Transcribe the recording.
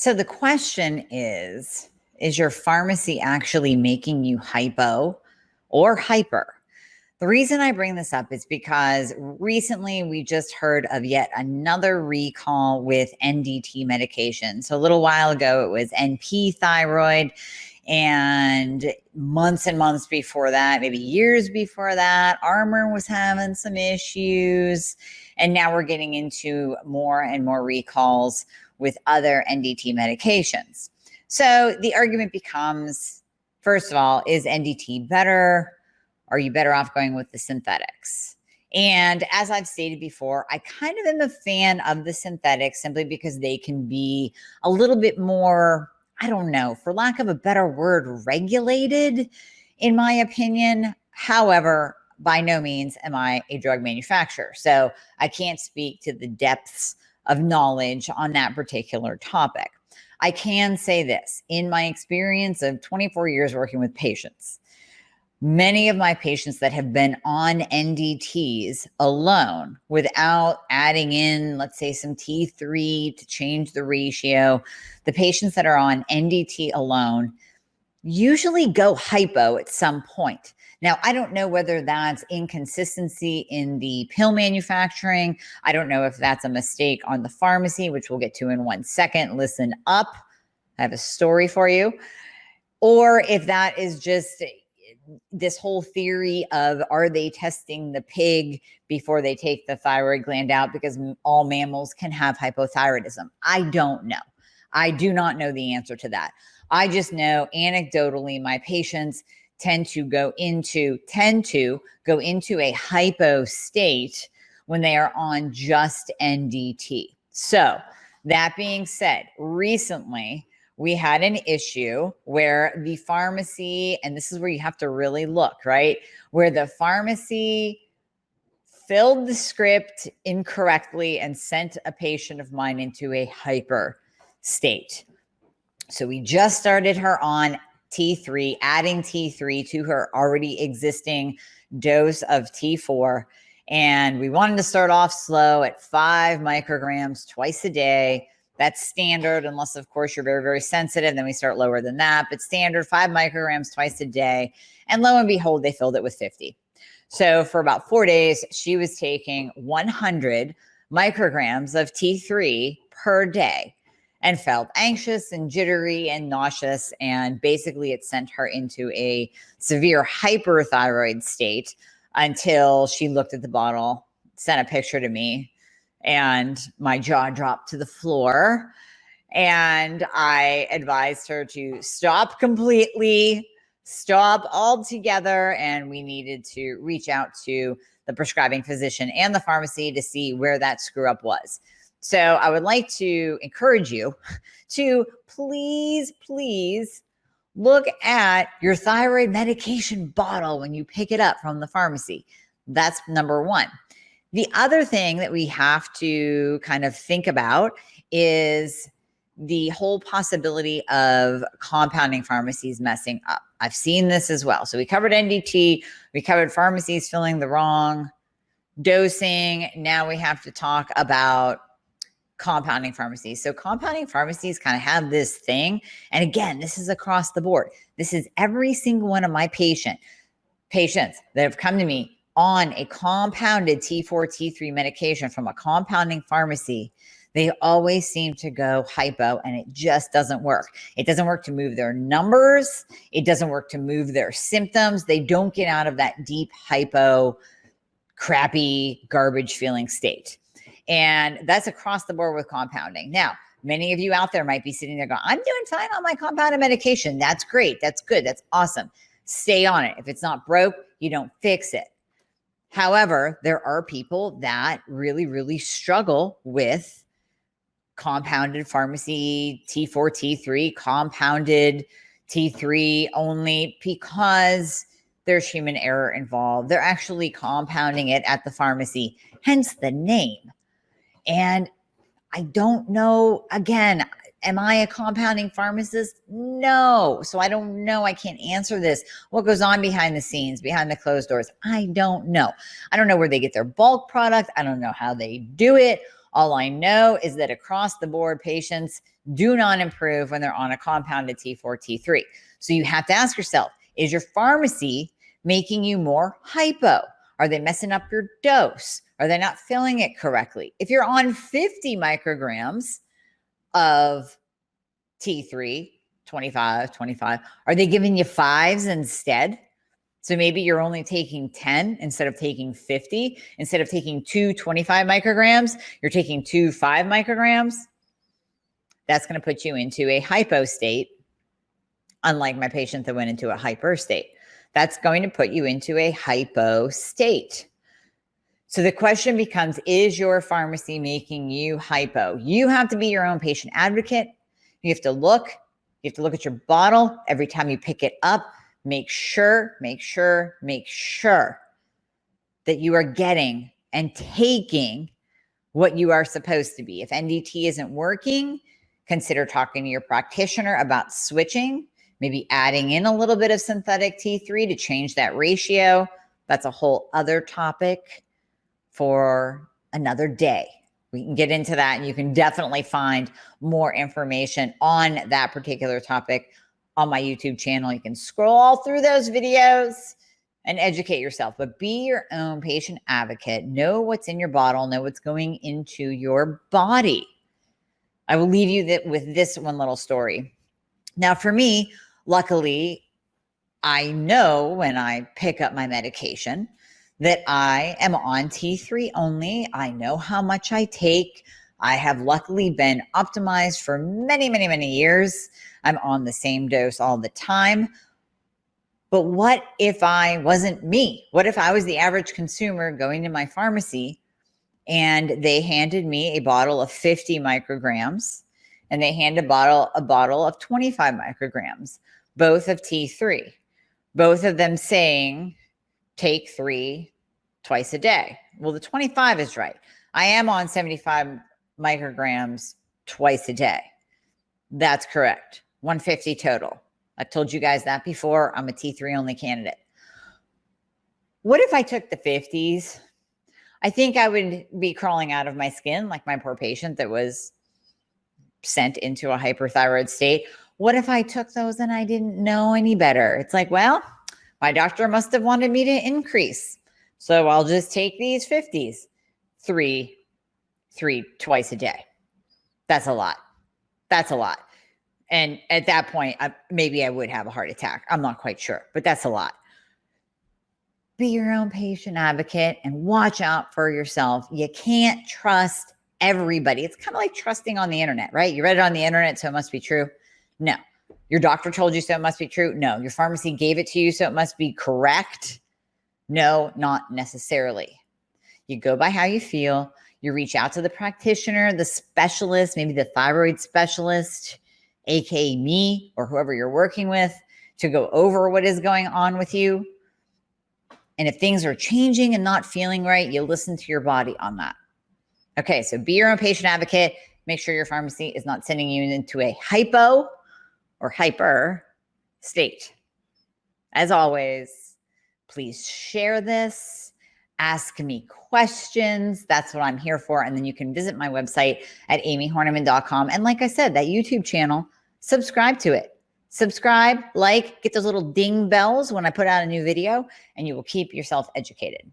So the question is your pharmacy actually making you hypo or hyper? The reason I bring this up is because recently we just heard of yet another recall with NDT medication. So a little while ago, it was NP thyroid. And months before that, maybe years before that, Armour was having some issues. And now we're getting into more and more recalls with other NDT medications. So the argument becomes, first of all, is NDT better? Are you better off going with the synthetics? And as I've stated before, I kind of am a fan of the synthetics simply because they can be a little bit more, I don't know, for lack of a better word, regulated, in my opinion. However, by no means am I a drug manufacturer, so I can't speak to the depths of knowledge on that particular topic. I can say this, in my experience of 24 years working with patients, many of my patients that have been on NDTs alone without adding in, let's say, some T3 to change the ratio, the patients that are on NDT alone usually go hypo at some point. Now, I don't know whether that's inconsistency in the pill manufacturing. I don't know if that's a mistake on the pharmacy, which we'll get to in 1 second. Listen up. I have a story for you. Or if that is just this whole theory of, are they testing the pig before they take the thyroid gland out because all mammals can have hypothyroidism? I don't know. I do not know the answer to that. I just know anecdotally my patients tend to go into a hypo state when they are on just NDT. So that being said, recently we had an issue where the pharmacy, and this is where you have to really look, right? Where the pharmacy filled the script incorrectly and sent a patient of mine into a hyper state. So we just started her on T3, adding T3 to her already existing dose of T4. And we wanted to start off slow at 5 micrograms twice a day. That's standard, unless, of course, you're very, very sensitive. Then we start lower than that. But standard 5 micrograms twice a day. And lo and behold, they filled it with 50. So for about 4 days, she was taking 100 micrograms of T3 per day and felt anxious and jittery and nauseous. And basically, it sent her into a severe hyperthyroid state until she looked at the bottle, sent a picture to me, and my jaw dropped to the floor. And I advised her to stop completely, stop altogether. And we needed to reach out to the prescribing physician and the pharmacy to see where that screw up was. So I would like to encourage you to please look at your thyroid medication bottle when you pick it up from the pharmacy. That's number one. The other thing that we have to kind of think about is the whole possibility of compounding pharmacies messing up. I've seen this as well. So we covered NDT, we covered pharmacies filling the wrong dosing. Now we have to talk about compounding pharmacies. So compounding pharmacies kind of have this thing. And again, this is across the board. This is every single one of my patients that have come to me on a compounded T4, T3 medication from a compounding pharmacy. They always seem to go hypo, and it just doesn't work. It doesn't work to move their numbers. It doesn't work to move their symptoms. They don't get out of that deep hypo, crappy, garbage feeling state. And that's across the board with compounding. Now, many of you out there might be sitting there going, I'm doing fine on my compounded medication. That's great. That's good. That's awesome. Stay on it. If it's not broke, you don't fix it. However, there are people that really struggle with compounded pharmacy, T4, T3, compounded T3 only because there's human error involved. They're actually compounding it at the pharmacy, hence the name. And I don't know, again, am I a compounding pharmacist? No. So I don't know. I can't answer this. What goes on behind the scenes, behind the closed doors? I don't know. I don't know where they get their bulk product. I don't know how they do it. All I know is that across the board, patients do not improve when they're on a compounded T4, T3. So you have to ask yourself, is your pharmacy making you more hypo? Are they messing up your dose? Are they not filling it correctly? If you're on 50 micrograms of T3, 25, are they giving you 5s instead? So maybe you're only taking 10 instead of taking 50. Instead of taking 25 micrograms, you're taking 5 micrograms. That's going to put you into a hypo state, unlike my patient that went into a hyper state. That's going to put you into a hypo state. So the question becomes, is your pharmacy making you hypo? You have to be your own patient advocate. You have to look at your bottle every time you pick it up. Make sure that you are getting and taking what you are supposed to be. If NDT isn't working, consider talking to your practitioner about switching, maybe adding in a little bit of synthetic T3 to change that ratio. That's a whole other topic for another day. We can get into that, and you can definitely find more information on that particular topic on my YouTube channel. You can scroll through those videos and educate yourself, but be your own patient advocate. Know what's in your bottle, know what's going into your body. I will leave you with this one little story. Now, for me, luckily, I know when I pick up my medication that I am on T3 only. I know how much I take. I have luckily been optimized for many, many, many years. I'm on the same dose all the time. But what if I wasn't me? What if I was the average consumer going to my pharmacy and they handed me a bottle of 50 micrograms and they hand a bottle of 25 micrograms, both of T3, both of them saying take 3 twice a day? Well, the 25 is right. I am on 75 micrograms twice a day. That's correct. 150 total. I told you guys that before. I'm a T3 only candidate. What if I took the 50s? I think I would be crawling out of my skin like my poor patient that was sent into a hyperthyroid state. What if I took those and I didn't know any better? It's like, well, my doctor must have wanted me to increase, so I'll just take these 50s, three twice a day. That's a lot. And at that point, maybe I would have a heart attack. I'm not quite sure, but that's a lot. Be your own patient advocate and watch out for yourself. You can't trust everybody. It's kind of like trusting on the internet, right? You read it on the internet, so it must be true. No. Your doctor told you, so it must be true. No. Your pharmacy gave it to you, so it must be correct. No, not necessarily. You go by how you feel. You reach out to the practitioner, the specialist, maybe the thyroid specialist, aka me or whoever you're working with, to go over what is going on with you. And if things are changing and not feeling right, you listen to your body on that. Okay, so be your own patient advocate. Make sure your pharmacy is not sending you into a hypo or hyper state. As always, please share this. Ask me questions. That's what I'm here for. And then you can visit my website at amiehornaman.com. And like I said, that YouTube channel, subscribe to it. Subscribe, like, get those little ding bells when I put out a new video, and you will keep yourself educated.